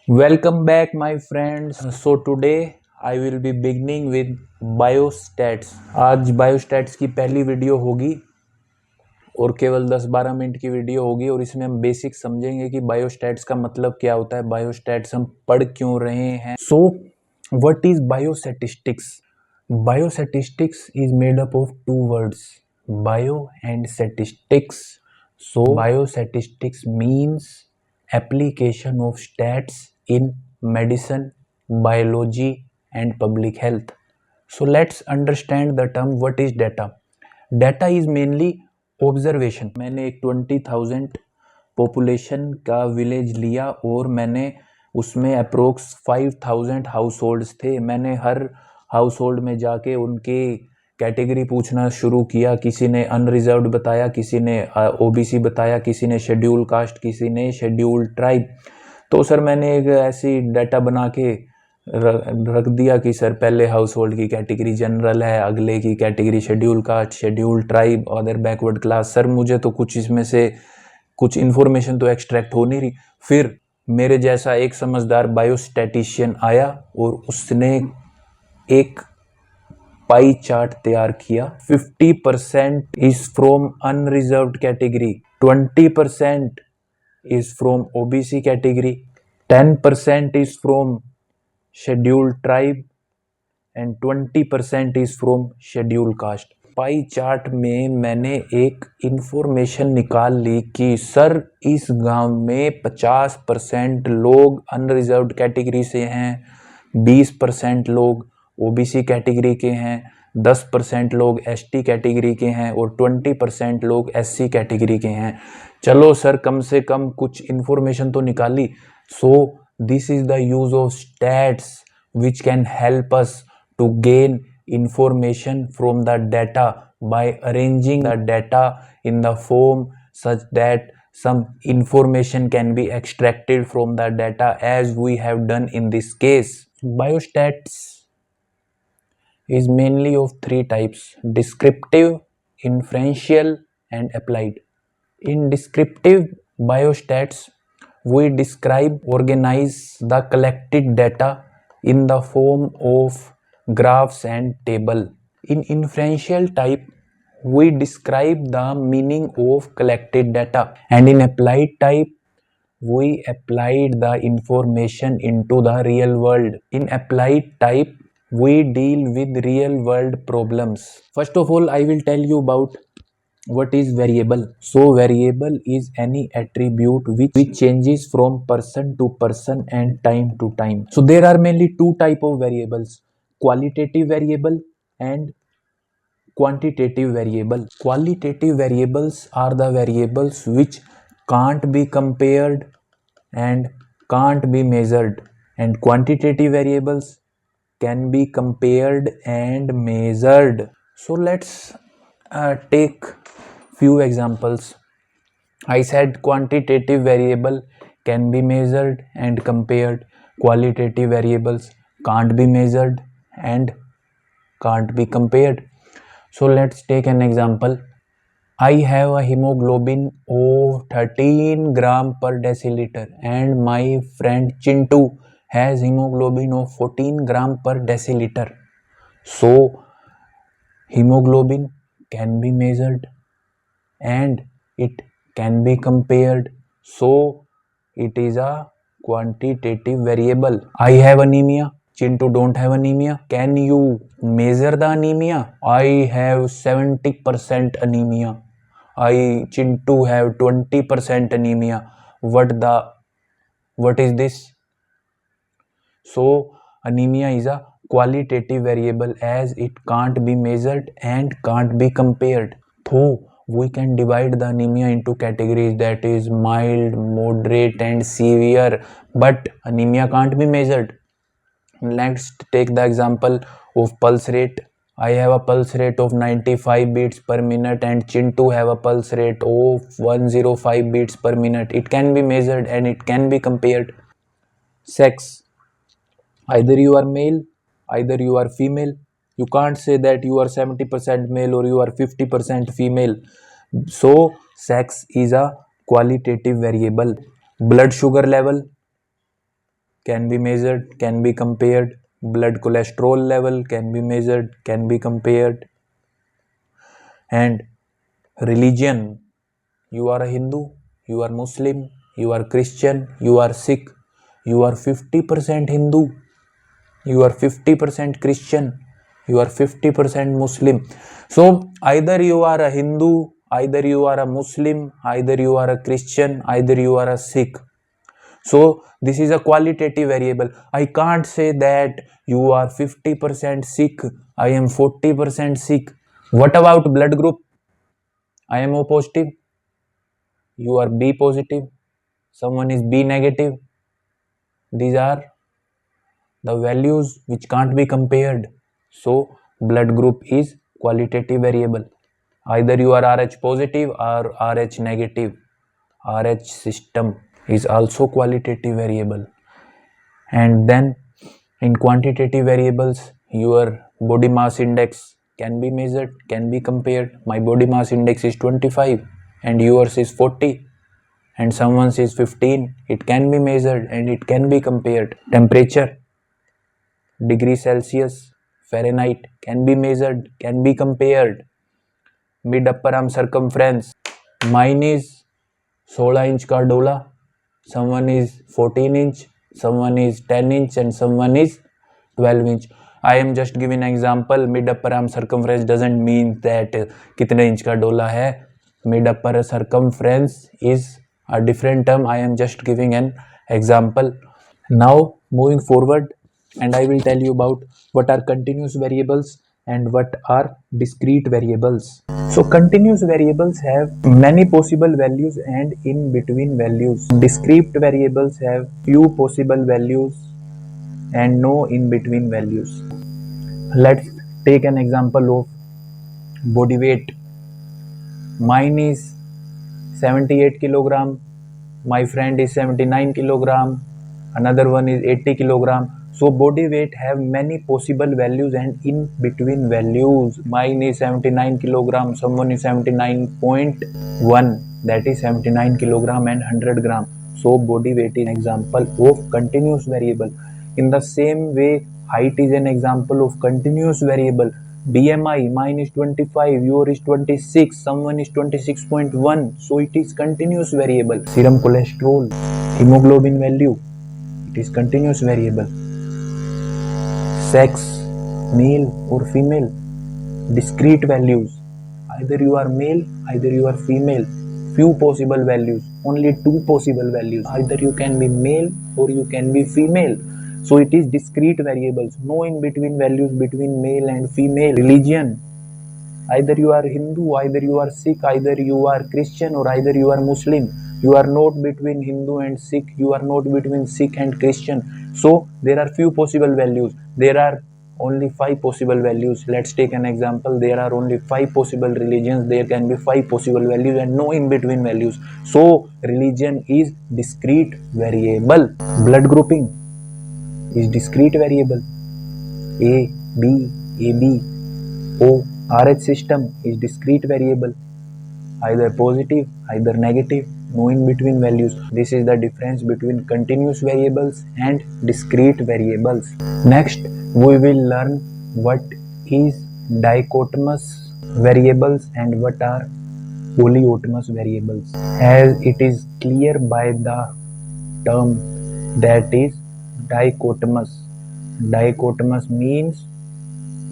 Welcome back, my friends. So today I will be beginning with biostats. आज biostats की पहली video होगी और केवल 10-12 मिनट की वीडियो होगी और इसमें हम बेसिक समझेंगे कि बायोस्टैट्स का मतलब क्या होता है, बायोस्टैट्स हम पढ़ क्यों रहे हैं. So what is biostatistics? Biostatistics is made up of two words, bio and statistics. So biostatistics means application of stats in medicine, biology and public health. So let's understand the term what is data. Data is mainly observation. मैंने एक 20,000 population का village लिया और मैंने उसमें approx 5,000 house holds थे. मैंने हर house hold में जाके उनके कैटेगरी पूछना शुरू किया. किसी ने अनरिजर्व्ड बताया, किसी ने ओबीसी बताया, किसी ने शेड्यूल कास्ट, किसी ने शेड्यूल ट्राइब. तो सर मैंने एक ऐसी डाटा बना के रख दिया कि सर पहले हाउस होल्ड की कैटेगरी जनरल है, अगले की category schedule caste, schedule tribe, other backward class. Sir मुझे तो कुछ इसमें से कुछ इन्फॉर्मेशन तो एक्सट्रैक्ट हो नहीं रही. फिर मेरे जैसा एक समझदार बायोस्टैटिशियन आया और उसने एक पाई चार्ट तैयार किया. 50% is from unreserved category, 20% is from OBC category, 10% is from schedule tribe and 20% is from schedule caste. Pie chart में मैंने एक इंफॉर्मेशन निकाल ली कि सर इस गांव में 50% लोग अनरिजर्व्ड कैटेगरी से हैं, 20% लोग ओबीसी कैटेगरी के हैं, 10% लोग एसटी कैटेगरी के हैं और 20% लोग एससी कैटेगरी के हैं. चलो सर कम से कम कुछ इंफॉर्मेशन तो निकाली. So this is the use of stats which can help us to gain information from the data by arranging the data in the form such that some information can be extracted from the data as we have done in this case. Biostats is mainly of three types: descriptive, inferential and applied. In descriptive biostats, we describe, organize the collected data in the form of graphs and table. In inferential type, we describe the meaning of collected data, and in applied type, we applied the information into the real world. In applied type, we deal with real world problems. First of all, I will tell you about what is variable. So variable is any attribute which changes from person to person and time to time. So there are mainly two type of variables: qualitative variable and quantitative variable. Qualitative variables are the variables which can't be compared and can't be measured, and quantitative variables can be compared and measured. So let's take few examples. I said quantitative variable can be measured and compared. Qualitative variables can't be measured and can't be compared. So let's take an example. I have a hemoglobin of 13 gram per deciliter and my friend Chintu has hemoglobin of 14 gram per deciliter. So hemoglobin can be measured and it can be compared. So it is a quantitative variable. I have anemia, Chintu don't have anemia. Can you measure the anemia? I have 70% anemia. Chintu have 20% anemia. What is this? So anemia is a qualitative variable as it can't be measured and can't be compared. So we can divide the anemia into categories, that is mild, moderate and severe, but anemia can't be measured. Let's take the example of pulse rate. I have a pulse rate of 95 beats per minute and Chintu have a pulse rate of 105 beats per minute. It can be measured and it can be compared. Sex. Either you are male, either you are female. You can't say that you are 70% male or you are 50% female. So sex is a qualitative variable. Blood sugar level. can be measured, can be compared. Blood cholesterol level can be measured, can be compared. And religion, you are a Hindu, you are Muslim, you are Christian, you are Sikh, you are 50% Hindu, you are 50% Christian, you are 50% Muslim. So either you are a Hindu, either you are a Muslim, either you are a Christian, either you are a Sikh. So this is a qualitative variable. I can't say that you are 50% Sikh, I am 40% Sikh. What about blood group? I am O positive, you are B positive, someone is B negative. These are the values which can't be compared. So blood group is qualitative variable. Either you are Rh positive or Rh negative. Rh system is also qualitative variable. And then in quantitative variables, your body mass index can be measured, can be compared. My body mass index is 25 and yours is 40 and someone's is 15. It can be measured and it can be compared. Temperature, degree Celsius, Fahrenheit can be measured, can be compared. Mid upper arm circumference, mine is 16 inch का डोला, someone is 14 inch, someone is 10 inch and someone is 12 inch. I am just giving an example. Mid upper arm circumference doesn't mean that कितने inch का डोला है. Mid upper circumference is a different term. I am just giving an example. Now moving forward, and I will tell you about what are continuous variables and what are discrete variables. So continuous variables have many possible values and in between values. Discrete variables have few possible values and no in between values. Let's take an example of body weight. Mine is 78 kilogram, my friend is 79 kilogram, another one is 80 kilogram. So body weight have many possible values and in between values. Mine is 79 kilogram, someone is 79.1, that is 79 kilogram and 100 gram. So body weight is an example of continuous variable. In the same way, height is an example of continuous variable. BMI, mine is 25, yours is 26, someone is 26.1, so it is continuous variable. Serum cholesterol, hemoglobin value, it is continuous variable. Sex, male or female, discrete values. Either you are male, either you are female. Few possible values, only two possible values. Either you can be male or you can be female. So it is discrete variables, no in between values between male and female. Religion, either you are Hindu, either you are Sikh, either you are Christian or either you are Muslim. You are not between Hindu and Sikh, you are not between Sikh and Christian. So there are few possible values. There are only 5 possible values. Let's take an example. There are only 5 possible religions. There can be 5 possible values and no in between values. So religion is discrete variable. Blood grouping is discrete variable. A, B, AB, O. Rh system is discrete variable. Either positive, either negative, no in between values. This is the difference between continuous variables and discrete variables. Next, we will learn what is dichotomous variables and what are polyautomous variables. As it is clear by the term that is dichotomous. Dichotomous means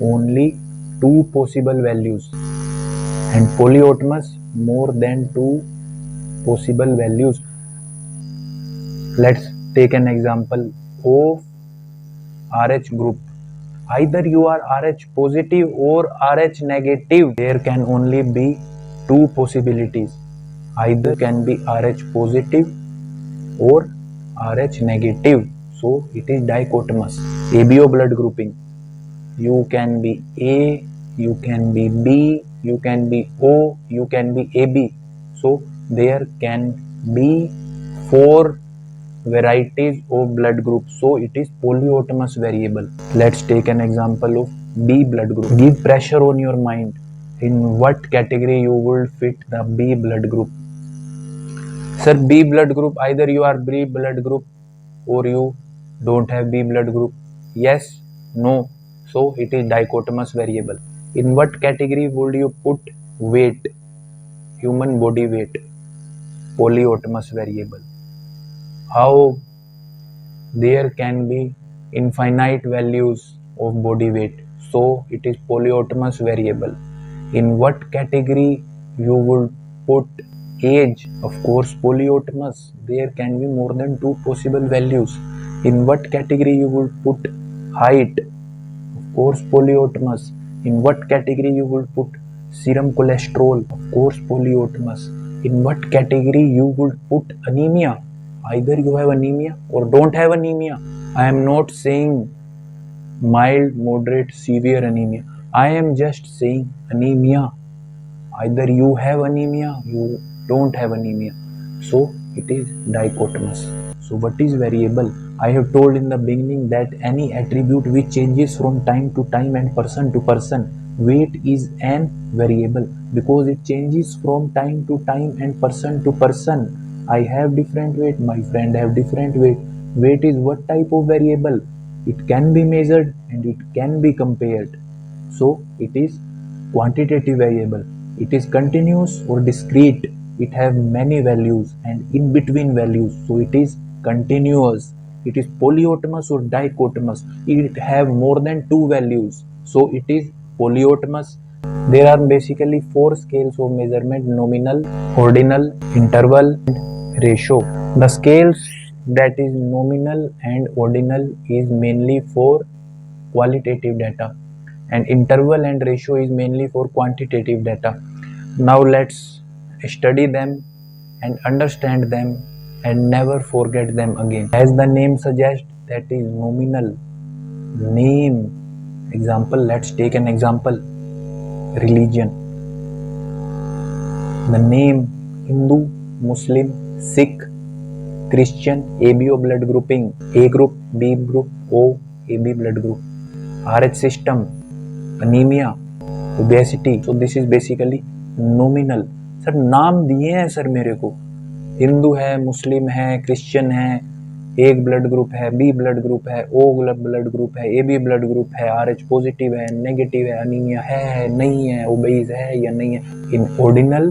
only two possible values and polyautomous more than two possible values. Let's take an example of RH group. Either you are RH positive or RH negative. There can only be two possibilities. Either can be RH positive or RH negative. So it is dichotomous. ABO blood grouping. You can be A, you can be B, you can be O, you can be AB. So there can be 4 varieties of blood groups. So it is polyautomous variable. Let's take an example of B blood group. Give pressure on your mind. In what category you will fit the B blood group? Sir, B blood group, either you are B blood group or you don't have B blood group? Yes, no. So it is dichotomous variable. In what category would you put weight? Human body weight. Polyotomous variable. How there can be infinite values of body weight, so it is polyotomous variable. In what category you would put age? Of course polyotomous, there can be more than two possible values. In what category you would put height? Of course polyotomous. In what category you would put serum cholesterol? Of course polyotomous. In what category you would put anemia? Either you have anemia or don't have anemia. I am not saying mild, moderate, severe anemia. I am just saying anemia. Either you have anemia, you don't have anemia. So it is dichotomous. So what is variable? I have told in the beginning that any attribute which changes from time to time and person to person, weight is an variable because it changes from time to time and person to person. I have different weight, my friend have different weight. Weight is what type of variable? It can be measured and it can be compared. So it is quantitative variable. It is continuous or discrete. It have many values and in between values. So it is continuous. It is polyotomous or dichotomous. It have more than two values. So it is polyotomous. There are basically four scales of measurement: nominal, ordinal, interval, and ratio. The scales that is nominal and ordinal is mainly for qualitative data, and interval and ratio is mainly for quantitative data. Now let's study them and understand them and never forget them again. As the name suggests, that is nominal. Name. Example, let's take an example. Religion. The name Hindu, Muslim, Sikh, Christian, ABO blood grouping. A group, B group, O, AB blood group. RH system, anemia, obesity. So this is basically nominal. Sir नाम दिए हैं sir मेरे को, हिंदू है, मुस्लिम है, Christian है, एक blood group है, बी ब्लड ग्रुप है, ओ ब्लड ग्रुप है, ए बी ब्लड ग्रुप है, RH पॉजिटिव है, नेगेटिव है, अनीमिया है नहीं है, ओबेस है या नहीं है. In ordinal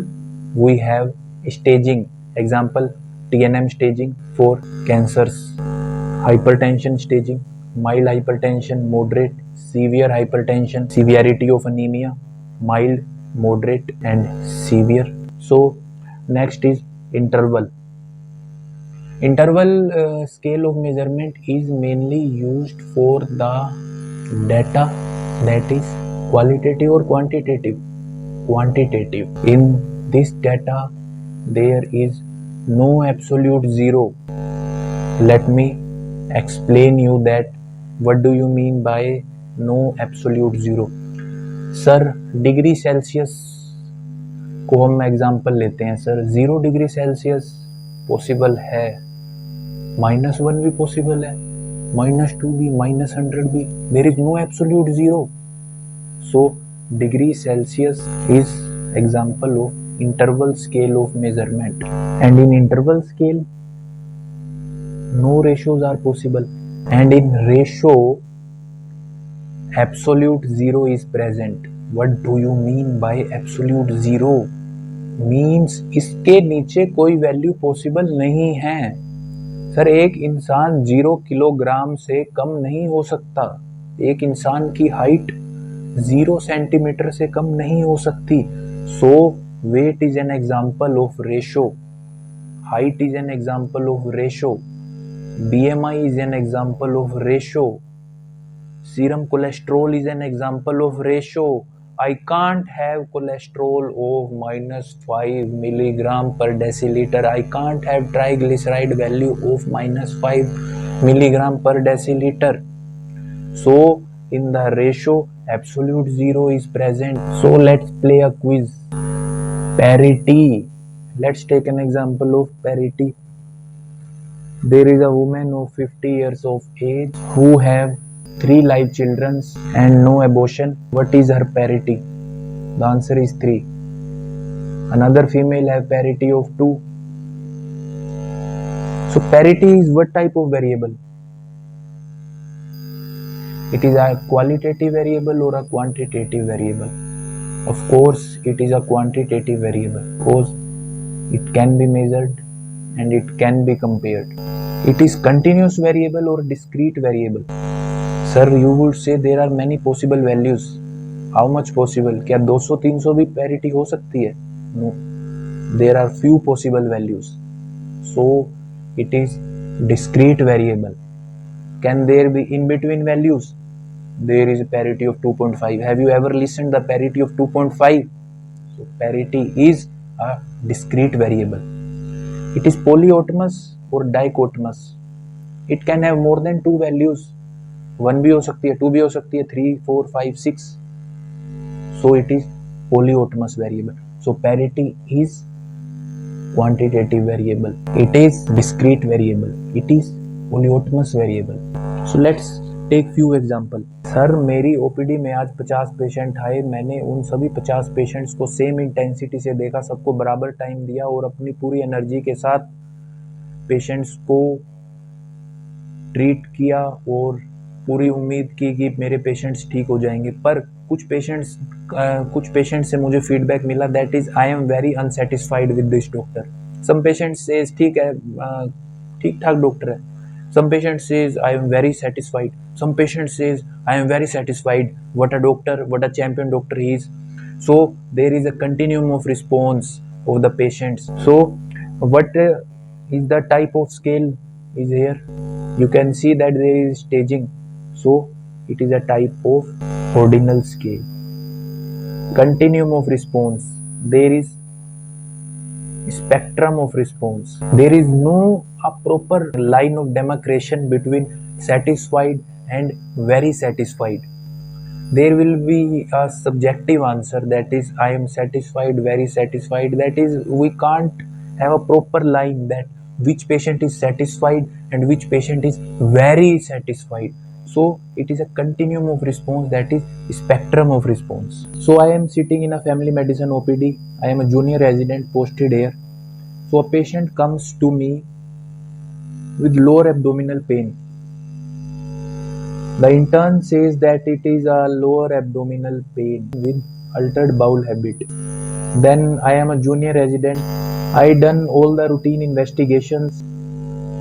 we have staging. Example TNM staging for cancers, hypertension staging, mild hypertension, moderate, severe hypertension, severity of anemia, mild, moderate and severe. So next is interval. Interval scale of measurement is mainly used for the data that is qualitative or quantitative. Quantitative. In this data there is no absolute zero. Let me explain you that what do you mean by no absolute zero. Sir degree Celsius को हम example लेते हैं. Sir 0 degree Celsius possible है, -1 भी possible है, -2 भी, -100 भी. There is no absolute zero. So degree Celsius is example of interval scale of measurement, and in interval scale no ratios are possible, and in ratio absolute zero is present. What do you mean by absolute zero? Means इसके नीचे कोई value possible नहीं है. Sir एक इंसान 0 kilogram से कम नहीं हो सकता. एक इंसान की हाइट 0 सेंटीमीटर से कम नहीं हो सकती. सो weight is an example of ratio, height is an example of ratio, BMI is an example of ratio, serum cholesterol is an example of ratio. I can't have cholesterol of -5 milligram per deciliter. I can't have triglyceride value of -5 milligram per deciliter. So in the ratio absolute zero is present. So let's play a quiz. Parity. Let's take an example of parity. There is a woman of 50 years of age who have 3 live children and no abortion. What is her parity? The answer is 3. Another female have parity of 2. So parity is what type of variable? It is a qualitative variable or a quantitative variable? Of course, it is a quantitative variable because it can be measured and it can be compared. It is continuous variable or discrete variable? Sir, you would say there are many possible values. How much possible? क्या 200-300 भी parity हो सकती है? No. There are few possible values. So it is discrete variable. Can there be in between values? There is a parity of 2.5. Have you ever listened the parity of 2.5? So parity is a discrete variable. It is polyautomous or dichotomous? It can have more than two values. 1 भी हो सकती है, 2 भी हो सकती है, 3, 4, 5, 6. So it is polyautomous variable. So parity is quantitative variable. It is discrete variable. It is polyautomous variable. So let's take few example. Sir, मेरी OPD में आज 50 पेशेंट आए. मैंने उन सभी 50 पेशेंट्स को सेम इंटेंसिटी से देखा, सबको बराबर टाइम दिया और अपनी पूरी एनर्जी के साथ पेशेंट्स को ट्रीट किया और पूरी उम्मीद की कि मेरे पेशेंट्स ठीक हो जाएंगे. पर कुछ पेशेंट्स से मुझे फीडबैक मिला that is I am very unsatisfied with this doctor. Some patients says ठीक है, ठीक ठाक डॉक्टर है. Some patients says I am very satisfied. Some patients says I am very satisfied. What a doctor, what a champion doctor he is. So there is a continuum of response of the patients. So what is the type of scale is here? You can see that there is staging. So it is a type of ordinal scale. Continuum of response. There is spectrum of response. There is no a proper line of demarcation between satisfied and very satisfied. There will be a subjective answer, that is I am satisfied, very satisfied. That is, we can't have a proper line that which patient is satisfied and which patient is very satisfied. So it is a continuum of response, that is spectrum of response. So I am sitting in a family medicine OPD. I am a junior resident posted here. So a patient comes to me with lower abdominal pain. The intern says that it is a lower abdominal pain with altered bowel habit. Then I am a junior resident. I done all the routine investigations.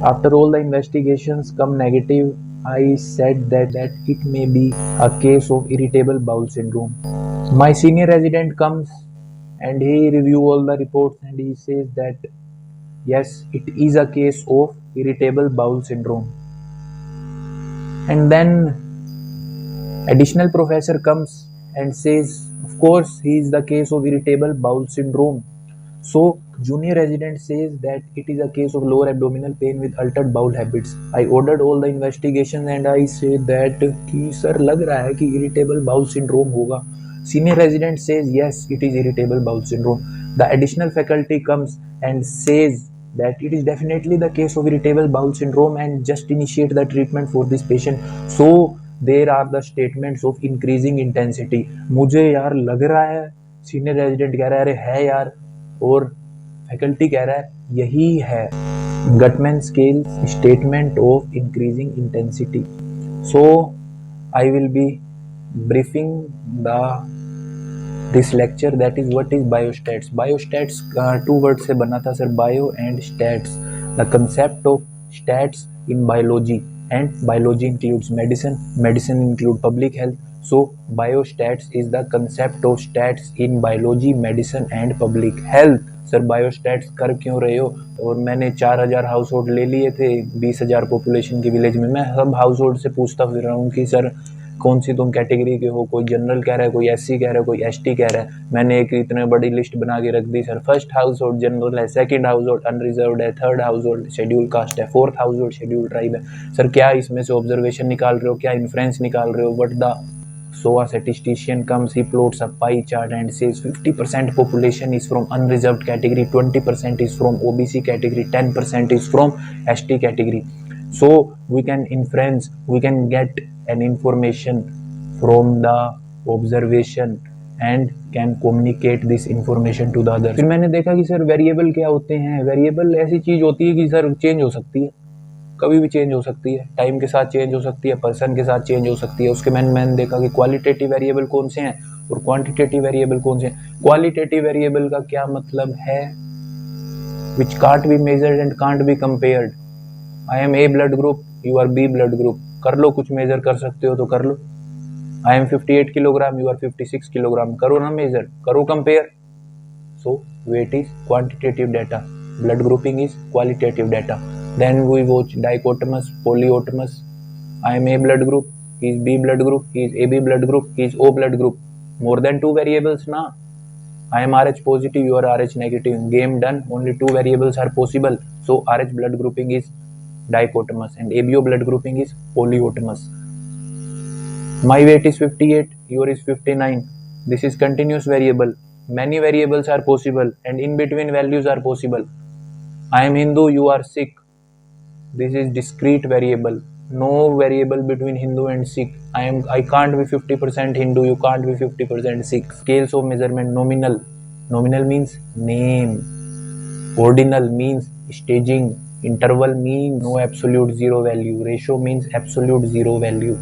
After all the investigations come negative, I said that it may be a case of irritable bowel syndrome. My senior resident comes and he review all the reports and he says that yes, it is a case of irritable bowel syndrome. And then additional professor comes and says, of course, he is the case of irritable bowel syndrome. So junior resident says that it is a case of lower abdominal pain with altered bowel habits. I ordered all the investigation and I say that कि sir लग रहा है कि irritable bowel syndrome होगा. Senior resident says yes, it is irritable bowel syndrome. The additional faculty comes and says that it is definitely the case of irritable bowel syndrome and just initiate the treatment for this patient. So there are the statements of increasing intensity. मुझे यार लग रहा है, senior resident कह रहा है अरे है यार, और फैकल्टी कह रहा है यही है. Guttmann scale statement of increasing intensity. So I will be briefing this lecture, that is what is biostats. Biostats two words से बना था sir, bio and stats. The concept of stats in biology, and biology includes medicine include public health. So biostats is the concept of stats in biology, medicine and public health. Sir biostats कर क्यों रहे हो? और मैंने 4000 house hold ले लिए थे 20,000 population के विलेज में. मैं सब हाउस होल्ड से पूछता फिर रहा हूँ कि सर कौन सी तुम कैटेगरी के हो. कोई जनरल कह रहा है, कोई एससी कह रहा है, कोई एसटी कह रहा है. मैंने एक इतने बड़ी लिस्ट बना के रख दी sir. First household general है, सेकंड हाउस होल्ड अनरिजर्व्ड है, third household schedule caste है, fourth household schedule tribe है. सर क्या इसमें से ऑब्जर्वेशन निकाल रहे हो, क्या इन्फ्रेंस निकाल रहे हो? What the So a statistician comes, he plots a pie chart and says 50% population is from unreserved category, 20% is from OBC category, 10% is from ST category. So we can inference, we can get an information from the observation and can communicate this information to the others. फिर मैंने देखा कि sir variable क्या होते हैं. Variable ऐसी चीज होती है कि सर चेंज हो सकती है. कभी भी चेंज हो सकती है, टाइम के साथ चेंज हो सकती है, पर्सन के साथ चेंज हो सकती है। उसके मैंने देखा कि क्वालिटेटिव वेरिएबल कौन से हैं और क्वांटिटेटिव वेरिएबल कौन से हैं। क्वालिटेटिव वेरिएबल का क्या मतलब है? Which can't be measured and can't be compared. I am A blood group, you are B blood group. कर लो, कुछ मेजर कर सकते हो तो कर लो। I am 58 kilogram, you are 56 kilogram. करो ना मेजर, करो compare. So weight is quantitative data, blood grouping is qualitative data. Then we watch dichotomous, polyotomous. I am A blood group, he is B blood group, he is AB blood group, he is O blood group. More than 2 variables na. I am Rh positive, you are Rh negative. Game done. Only 2 variables are possible. So Rh blood grouping is dichotomous and ABO blood grouping is polyotomous. My weight is 58, your is 59. This is continuous variable. Many variables are possible and in between values are possible. I am Hindu, you are Sikh. This is discrete variable. No variable between Hindu and Sikh. I can't be 50% Hindu, you can't be 50% Sikh. Scales of measurement: nominal. Nominal means name. Ordinal means staging. Interval means no absolute zero value. Ratio means absolute zero value.